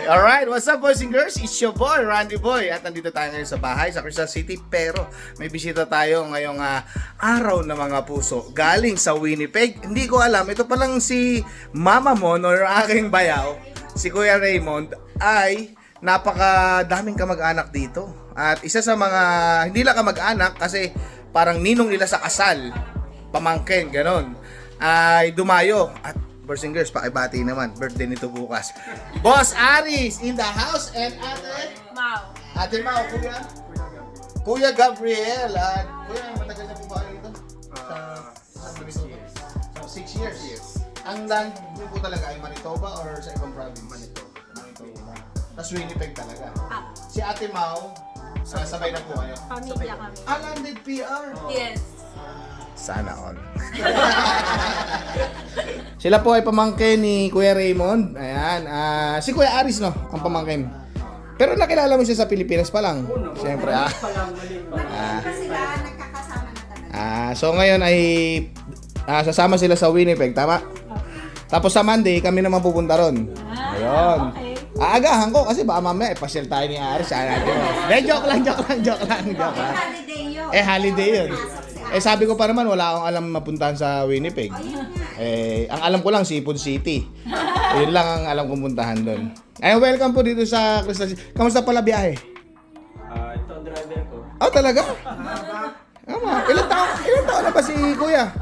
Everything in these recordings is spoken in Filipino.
Alright, what's up boys and girls? It's your boy, Randy Boy. At nandito tayo ngayon sa bahay, sa Crystal City. Pero may bisita tayo ngayong araw na mga puso. Galing sa Winnipeg. Hindi ko alam, ito palang si Mama Mon or aking bayaw, si Kuya Raymond, ay napakadaming kamag-anak dito. At isa sa mga, hindi lang kamag-anak kasi parang ninong nila sa kasal, pamangkin, ganon, ay dumayo. At boys and girls, pakibati naman. Birthday nito bukas. Boss Aris in the house and Ate Mau. Ate Mau, Kuya Gabriel. Kuya, matagal na po ba kayo dito? Sa Minnesota? So, 6 years. Ang land niyo po talaga ay Manitoba or sa ibang province? Manitoba. Tapos Winnipeg talaga. Si Ate Mau, sabay na po kayo? Pamilya kami. Landed PR. Yes. Sana all. Sila po ay pamangkin ni Kuya Raymond. Ayan. Si Kuya Aris, no? Ang pamangkin. Pero nakilala mo siya sa Pilipinas pa lang. Siyempre, Sila nagkakasama na talaga. So ngayon ay sasama sila sa Winnipeg, tama? Tapos sa Monday, kami naman pupunta ron. Ayun. Okay. Aagahan ko kasi baka mamaya pasyal tayo ni Aris. Joke lang. Holiday yun. Holiday yun. Sabi ko pa naman, wala akong alam mapuntahan sa Winnipeg. Ang alam ko lang, Seafood City. Yun lang ang alam kong puntahan doon. Welcome po dito sa Crystal City. Kamusta pala biyahe? Ito ang driver ko. Oh, talaga? Ilan taon na ba si Kuya?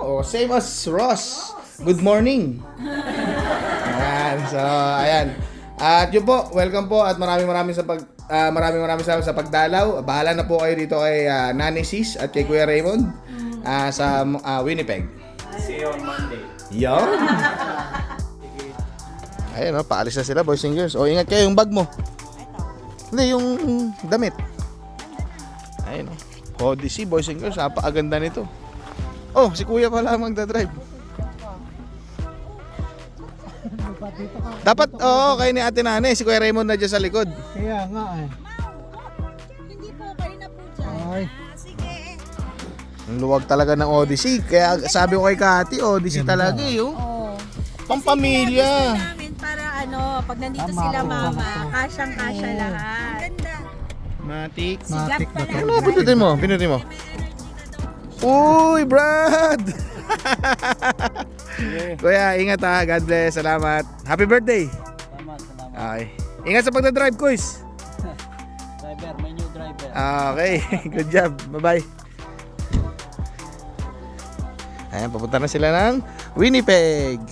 Oh, same as Ross. Good morning. Ayan, so, ayan. At yun po, welcome po at maraming salamat sa pagdalaw. Bahala na po kayo dito kay Nanay Sis at kay Kuya Raymond sa Winnipeg. See you on Monday. Yon. Ayun, paalis na sila boys and girls. Ingat kayo yung bag mo. Hindi, yung damit. Ayun, Odyssey boys and girls, napakaganda nito. Si Kuya pala ang magdadrive. Dapat, kayo ni Ate Nanay, si Kuya Raymond na dyan sa likod. Kaya nga eh. Hindi po, kayo na po dyan. Ay. Sige. Ang luwag talaga ng Odyssey. Kaya sabi ko kay Kati, Odyssey talaga Pampamilya. Kasi namin para pag nandito sila mama, kasyang-kasya lahat. Ganda. Matik. Matik ba to? Ano, pinutin mo. Uy, Brad! Kuya, ingat God bless. Salamat. Happy birthday. Salamat. Okay. Ingat sa pagdadrive, Kuys. Driver, may new driver. Okay. Good job. Bye-bye. Ayan, papunta na sila ng Winnipeg.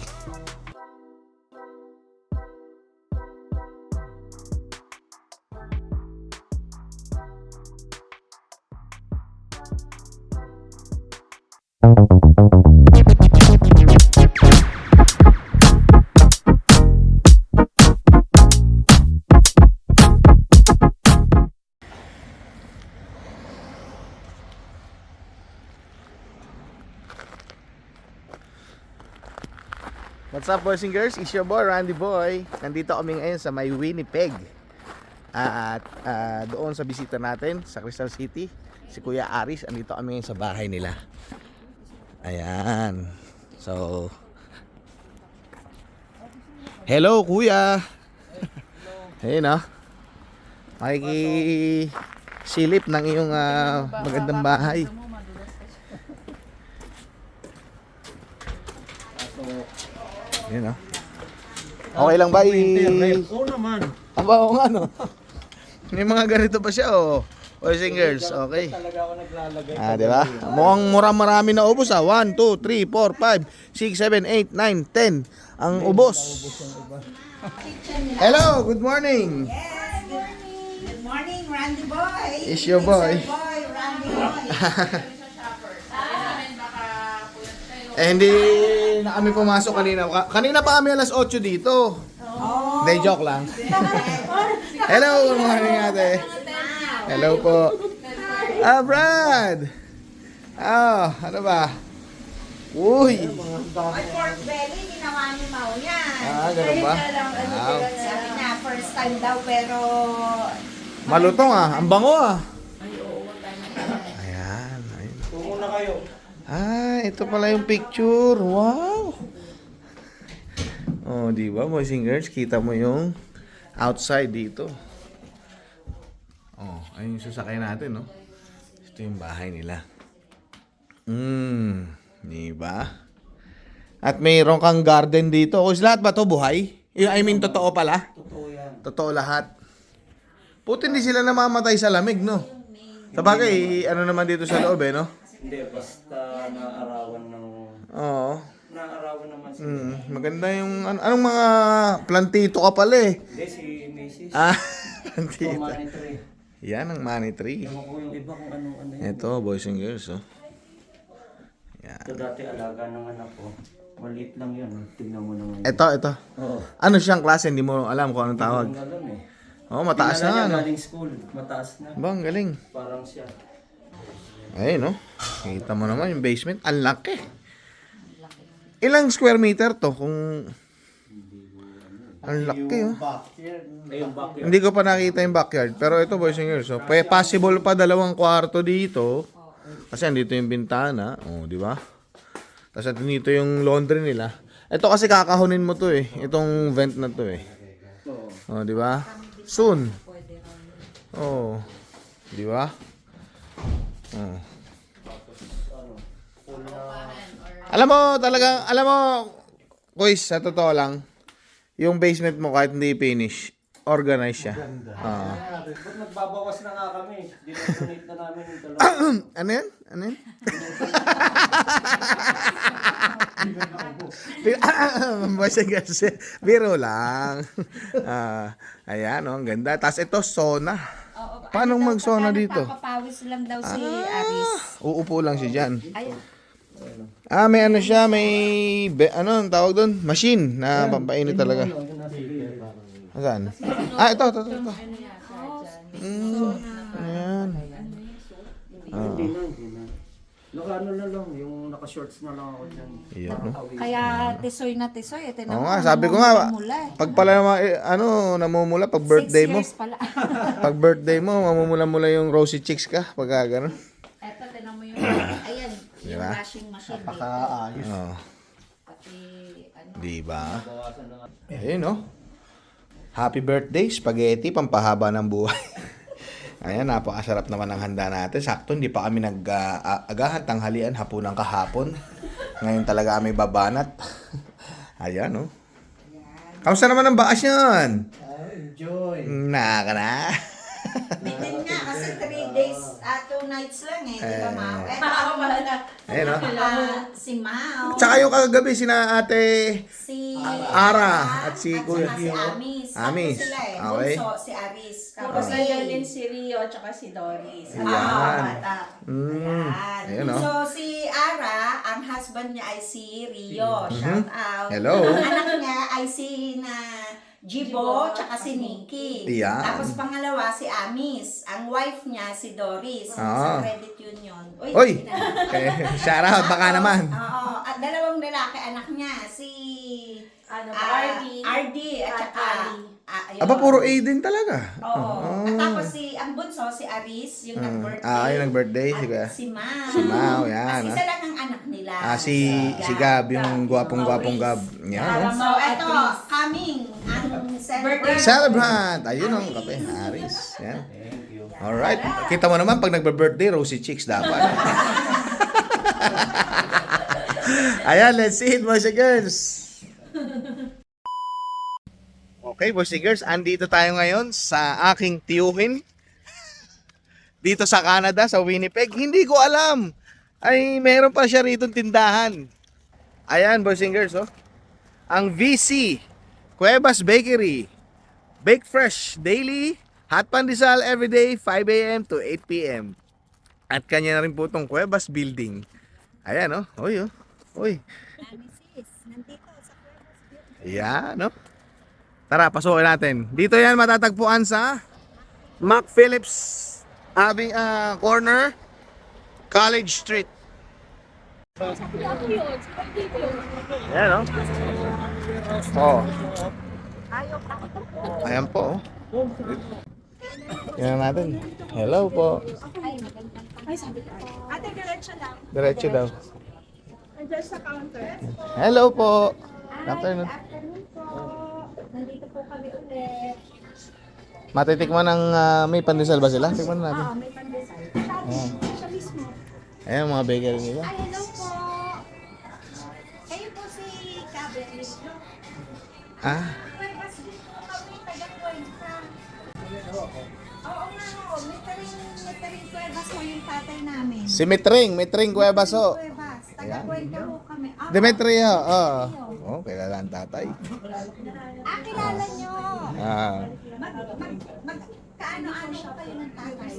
What's up boys and girls? It's your boy Randy Boy. Nandito kami ngayon sa may Winnipeg. At doon sa bisita natin sa Crystal City, si Kuya Aris, andito kami ngayon sa bahay nila. Ayan. So, hello Kuya. Ayun makikisilip ng iyong magandang bahay. Yan okay lang ba Oo naman. Oo nga no. May mga ganito pa siya boys and girls, okay. Talaga ako naglalagay. Diba? Mukhang marami na ubos 1, 2, 3, 4, 5, 6, 7, 8, 9, 10 ang ubos. Hello, good morning. Yes, good morning, Randy Boy. It's your boy. Randy Boy. Hindi na kami pumasok kanina. Kanina pa kami alas 8 dito. Hindi, joke lang. Hello, good morning ate. Hello po. Brad. Ano ba? Uy. Ay, pork belly, ginawa ni Mau yan. Ganun ba? Wow. Sabi na, first time daw, pero... Malutong ang bango Ayan. Tumo na kayo. Ito pala yung picture. Wow. Oh, di ba, boys and girls? Kita mo yung outside dito. Oh, ayun yung sasakyan natin, no? Ito yung bahay nila. Di ba? At mayroon kang garden dito. O, lahat ba to buhay? I mean, totoo pala? Totoo yan. Totoo lahat. Puti hindi sila namamatay sa lamig, no? Sabagay, ano naman dito sa loob, eh, no? Hindi, basta naarawan ng... Oo. Naarawan naman sila. Maganda yung... anong mga plantito ka pala, eh? Hindi, si Mrs. Ah, Ito, plantito. money tree. Yan ang money tree. Ewan ko yung iba kung ano yan. Ito, boys and girls, oh. Ito dati alaga ng anak ko. Maliit lang yun. Tingnan mo na ngayon. Ito. Oo. Ano siyang klase? Hindi mo alam kung anong tawag. Hindi ko alam eh. Oh, mataas Dinala na, niya ano? galing school. Mataas na. Ba, ang galing. Parang siya. Ayun, no? Kita mo naman yung basement. Ang laki. Ilang square meter to? Kung... Ang laki, oh. Ayun, backyard. Hindi ko pa nakita yung backyard. Pero ito, boys and girls, so, possible pa 2 kwarto dito. Kasi andito yung bintana. Oh, di ba? Tapos dito yung laundry nila. Ito kasi kakahunin mo to, eh. Itong vent na to, eh. Oh, di ba? Soon. Oh. Di ba? Oh. Alam mo, guys, sa totoo lang, yung basement mo kahit hindi finish, organize siya. Ba't nagbabawas na nga kami? Dinodonate na namin yung dalawa. Ano yan? Ano yan? Boys and girls, biro lang. Ayan, oh, ang ganda. Tapos ito, sauna. Paano mag-sauna dito? Papawis lang daw si Aris. Uupo lang siya dyan. Ayun. May ano siya, may, ano ang tawag doon? Machine na pampainit talaga. Saan? Ito. Ayan. Hindi na. Naka-ano na lang, yung naka-shorts na lang ako dyan. Iyan, no? Kaya tisoy na tisoy. Oo nga, sabi ko nga, pag pala namumula, pag birthday mo, 6 years pala. pag birthday mo, mamumula-mula yung rosy cheeks ka, pagka gano'n. Eto, tinan mo yung, ayan, yung Diba? washing machine. Napaka-ayos. Oh, Pati, ano, di ba? Bawasan na nga. Ayun, no? Happy birthday, spaghetti, pampahaba ng buhay. Ayan, napakasarap naman ang handa natin. Sakto, hindi pa kami nag-agahan, tanghalian, hapunan kahapon. Ngayon talaga kami babanat. Ayan, no? Kamusta naman ang baas yan? Enjoy. Naka na. Bitin nga kasi 3 days, 2 nights lang eh. Di ba, Mau? Ayun, no? Si Mau. Tsaka yung kagabi, sina ate Si Ara at si Kuya. si Amis. Amis. Tatlo sila eh. Okay. Bunso, si Aris. Tapos nandiyan din si Rio at saka si Doris. Ayan. Bata. Mm. Ayan. Ayun, no? So, si Ara, ang husband niya ay si Rio. Shout out. Hello. Ang anak niya ay si Jibo, tsaka si Nikki. Ayan. Tapos pangalawa, si Amis. Ang wife niya, si Doris. Ah. Sa credit union. Oy! Shout out, baka naman. Oo. At 2 lalaki anak niya. Si Ano, RD at saka ayun. Aba, puro A din talaga. Oo. At tapos ang bunso, si Aris, yung nag-birthday. Yung nag-birthday. At si Mau. Si Mau, yan. Kasi isa lang ang anak nila. Si Gab, yung gwapong-gwapong Gab. Yan, no? So, eto, coming, ang celebrate. Celebrant! Ayun ang kape, Haris. Yan. Thank you. Alright. Kita mo naman, pag nagbe-birthday, rosy cheeks dapat. Ayan, let's see it, boys and girls. Okay, boys and girls, andito tayo ngayon sa aking tiyuhin. Dito sa Canada, sa Winnipeg. Hindi ko alam. Ay, meron pa siya rito tindahan. Ayan, boys and girls, oh. Ang VC, Cuevas Bakery. Bake fresh daily, hot pandesal everyday, 5 a.m. to 8 p.m. At kanya na rin po itong Cuevas Building. Ayan, oh. Oy, oh. Oy. Ayan, no? Tara, pasukin natin. Dito yan matatagpuan sa Mac Phillips Corner, College Street. Ayan, no? Oh. Ayan po, oh. Yan natin. Hello po. Ate, diretso lang. Diretso daw. Nandiyan sa counter. Hello po. Afternoon. Afternoon po. Nandito po kami ulit. Matitikman ng may pandesal ba sila? Tikman natin. Oo, may pandesal. Siya mismo. Ayan mga bakery nila. Ay, hello po. Kayo po si Kabel. Ah, Mas din po kami taga-Cuenca. Oo nga ho. Metering Cuevas ho yung tatay namin. si Metring Cuevas ho. Cuevas. Taga-Cuenca ho kami. Demetrio, oh. Oh, kilala ang tatay. Kilala nyo. Ah. Kaano-ano siya kayo ng tatay?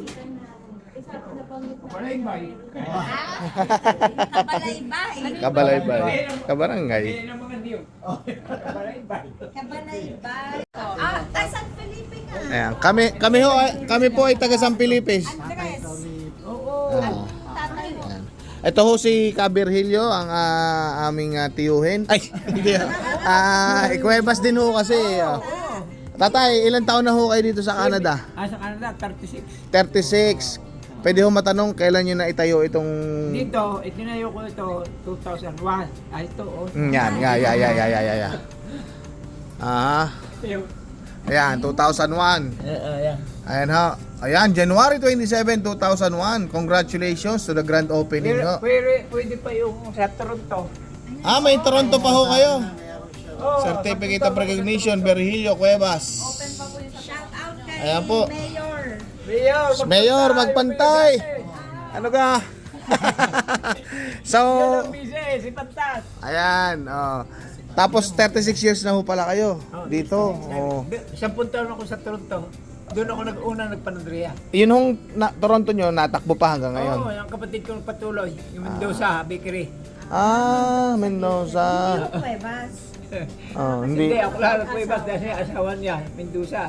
Kabalaybay. Kabarangay. Kabalaybay. Tayo San Felipe nga. Ayan, kami po ay taga San Felipe. Andres. Ah. Tatay mo. Ayan. Ito ho si Cabirhilio, ang aming tiyuhin. Ay, hindi. Cuevas din ho kasi. Tatay, ilang taon na ho kayo dito sa Canada? Sa Canada, 36. 36. Pwede ho matanong kailan nyo na itayo itong... Dito, itinayo ko ito 2001. Ito, oh. Yan. Yung, Ayan, 2001. ayan. Ayan ho. Ayan, January 27, 2001. Congratulations to the grand opening ho. Pwede pa yung sa Toronto. May Toronto pa ho kayo. Oh, Certificate of Recognition, Virgilio Cuevas. Shout out kay Ayan po. Mayor. Mayor, magpantay. Ano ka? So, Busy, si Pantas. ayan. Tapos 36 years na ho pala kayo dito. Oh. 10 taon ako sa Toronto. Doon ako nag-una nagpanadriya. Yun hong Toronto nyo, natakbo pa hanggang ngayon. Oo, yung kapatid ko patuloy. Yung Mendoza, bakery. Mendoza. Cuevas. Hindi. Hindi, ako lahat ko iba dahil asawa niya, Mendoza.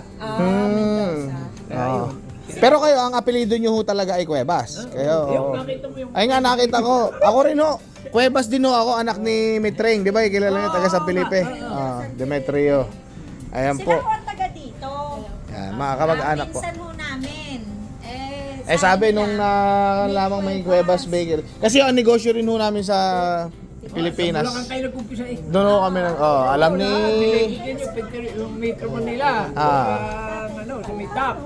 Oo. Pero kayo, ang apelido nyo ho talaga ay Cuevas. Kayo. Yung nakita mo yung... Ay nga, nakita ko. Ako rin ho. Cuevas din ho ako, anak ni Mitreng. Di ba? Kilala niyo, taga San Felipe. Demetrio. Ayan Sila po. po ang taga dito. Yan, mga kamag-anak po. Pinsan ho namin. Sabi nung lamang may Cuevas Bakery. Kasi ang negosyo rin ho namin sa Pilipinas. Bulacan kayo nag-umpisa eh. Doon ho kami alam ni... Yung maker mo nila. Sa may top.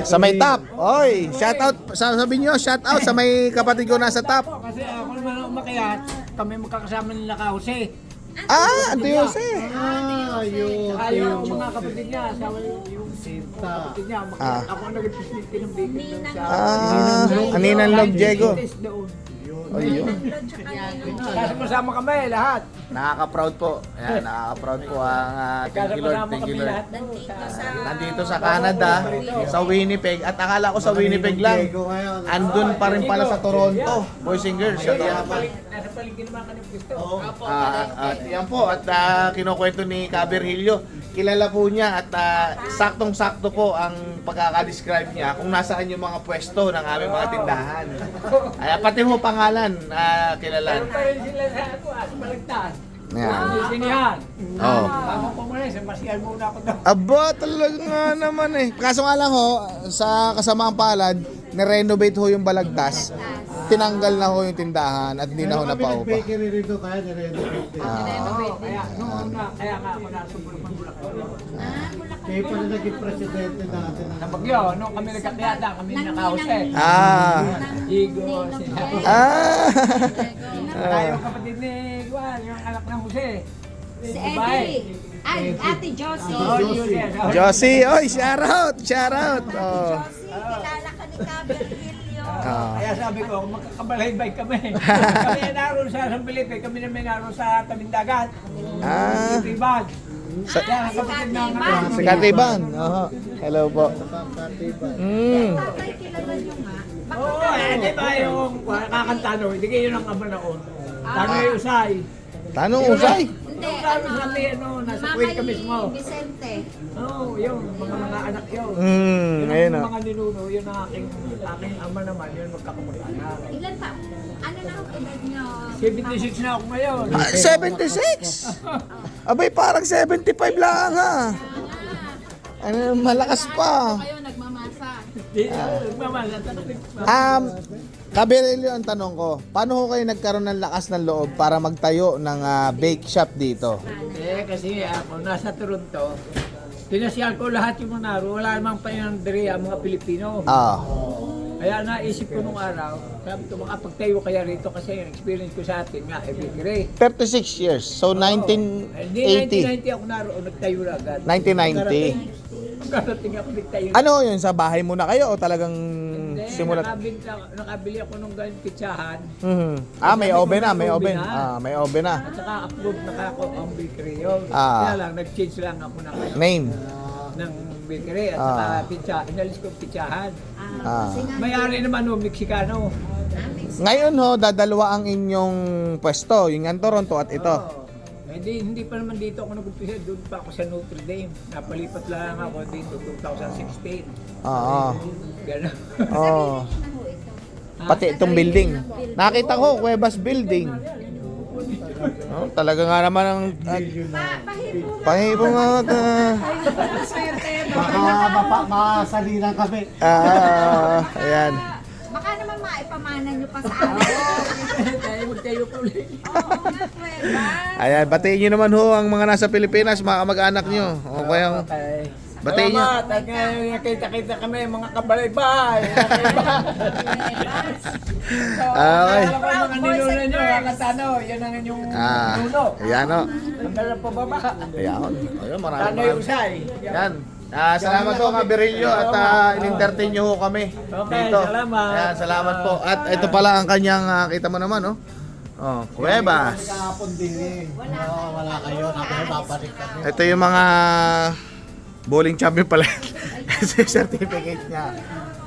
Sa may top. Oy, shout out. Sabi niyo, shout out sa may kapatid ko nasa top. Kasi ako naman ang umakyat, kami magkakasama nila Kause. Ante Jose. Saka yung mga kapatid niya, asawa yung kapatid niya, umakyat. Ako ang nag-presidente ng bakery doon sa... Aninang Log Diego. Doon. Ayun. Kasi masama kami lahat. Nakaka-proud po. Ayan, nakaka-proud po ang thank you Lord, Kasama thank you kami Lord. lahat. Nandito sa Canada, sa Winnipeg. At akala ko sa Winnipeg lang. Andun pa rin pala sa Toronto. Boys and girls. Shout out. Nasa paligid naman kami gusto. At yan po. At kinukwento ni Cabirhilio. Kilala po niya at saktong-sakto po ang pagkakadescribe niya kung nasaan yung mga pwesto ng aming mga tindahan. Ay, pati mo pangalan, kilalan. Pero pa rin sila sa ako, as malagtas. Yan. Sinihan. Oh. Ako po muna, sa Masial muna ako daw. Aba, talaga nga naman eh. Kaso nga lang ho, sa kasamaang palad, nirenovate ho yung balagtas. Tinanggal na ho yung tindahan at hindi na ho napaupa. Bakery rito kaya nirenovate. Kaya, nung una, kaya nga ako nasa Bulacan. Kayo pa na naging presidente natin. Sa Bagyo, nung kami nagkakayata, kami nakause. Igo, sila. Tayo kapatid ni Juan, yung anak ng Jose. Si Eddie. Ate Josie. Josie, oy, shout out, shout out. Josie, kilala ka ni Cabirhilio. Kaya sabi ko, magkakabalaybay kami. Kami naroon sa San Felipe, kami naman naroon sa Tamindagat. Tibag. Kaya kapatid ng Si Katiban. Hello po. Tatay, kilala nyo nga. Oo, di ba yung kakantano, hindi kayo ng ama noon. Tanong yung Usay. Tanong Usay. Hindi, Yung sabi sa atin, nasa puwit ka mismo. Vicente. Oo, yun, mga anak yun. Yun Ayun ang o. mga ninuno, yun ang aking ama naman, yun magkakamag-anak. Ilan pa? Ano na ang edad nyo? 76 na ako ngayon. 76? Abay, parang 75 lang ha. Malakas pa. Kayo nagmamasa. Di, mamala, Kabirelyo, ang tanong ko, paano ko kayo nagkaroon ng lakas ng loob para magtayo ng bake shop dito? Kasi ako nasa Toronto, pinasyal ko lahat yung mga naro, wala namang panandri ang mga Pilipino. Kaya naisip ko nung araw, sabi ko makapagtayo kaya rito kasi yung experience ko sa atin nga, bakery. 36 years, so Hindi, 1980. 1990 ako naroon, nagtayo na agad. 1990. Karating ako nagtayo. Ano yun, sa bahay muna kayo o talagang Hindi, simulat? nakabili ako nung ganyan pitsahan. May oven na, may Oven oven. na. May oven na. At saka approve na ako ang bakery yun. Ah. Kaya lang, nag-change lang ako Name. ng bakery at saka pizza. Inalis ko pitsahan. May-ari naman no, Mexicano. Ngayon ho, dadalawa ang inyong pwesto, yung ang Toronto at ito. Hindi pa naman dito ako nag-umpisa. Doon pa ako sa Notre Dame. Napalipat lang ako dito 2016. Gano'n. Pati itong building. Nakita ko, Cuevas Building. Talaga nga naman ang pahipo nga. Baka masalinan kami. Ayan. Baka naman maipamana nyo pa sa amin. Tayo magtayo po ulit. Oo nga, Kuweba. Ayan, batiin nyo naman ho ang mga nasa Pilipinas, mga kamag-anak nyo. O kaya, batiin nyo. Salamat. At ngayon nakita-kita kami mga kabalaybay. Okay. Alam ko mga ninuno nyo, kakatano. Yan ang inyong nuno. Ayan o. Ang dalang pababa. Ayan. Ayan, Tanoy maraming. usay. Yan. Salamat po, Kabirilyo, at in-entertain nyo ho kami Okay, dito. salamat. Ayan, salamat po. At ito pala ang kanyang, kita mo naman, Cuevas. Kahapon din eh. Wala kayo, babalik kami. Ito yung mga bowling champion pala. Certificate niya.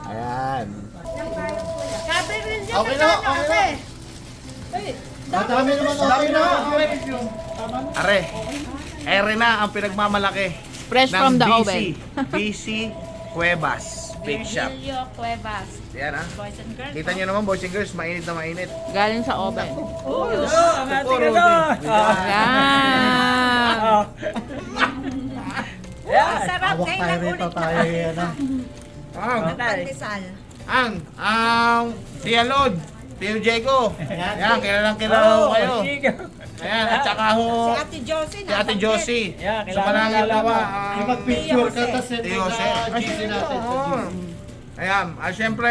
Ayan. Okay na, okay na. Madami naman okay na. Are, ere na ang pinagmamalaki. Fresh ng from the BC, oven. BC Cuevas Bake Shop. Virgilio Cuevas. Yan Boys and girls. Kita nyo naman, boys and girls, mainit na mainit. Galing sa oven. Ang ating ano. Yan. Sarap Hawak kayo tayo na rito ulit. tayo yan. Pandesal. Dialod, Tio Diego. Yan, kilalang kilala ho kayo. Ayan, at saka ho, Si Ate Josie. si Ate Josie. Yeah, kilala Sumalangit kilala lawa. mo. Mag-picture ka kasi Tio Jose. GC natin. Ayan, syempre,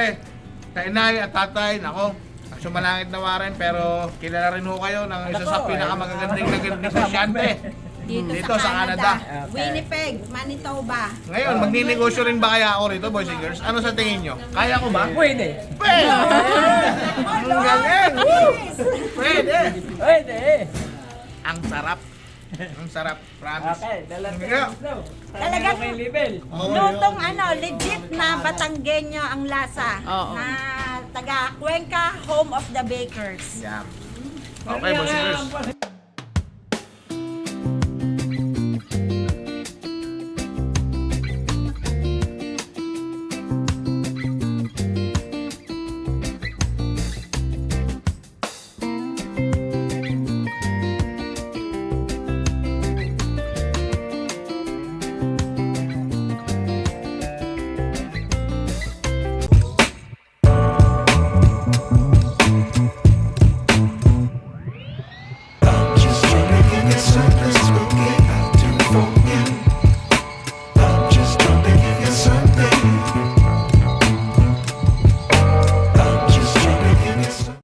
tainay at tatay, nako, sumalangit na warin, pero kilala rin ho kayo ng isa sa pinakamagagandang negosyante dito sa Canada. Winnipeg, Manitoba. Ngayon, magninegosyo rin ba kaya ako rito, boys and girls? Ano sa tingin nyo? Kaya ko ba? Pwede. Pwede! Ang galing! Woo! Pwede! Pwede. Ang sarap. Ang sarap, promise. Okay, dalang Sige. Talagang may level. lutong legit na Batanggenyo ang lasa. Oo. Na taga Cuenca, home of the bakers. Yan. Okay, boys and girls.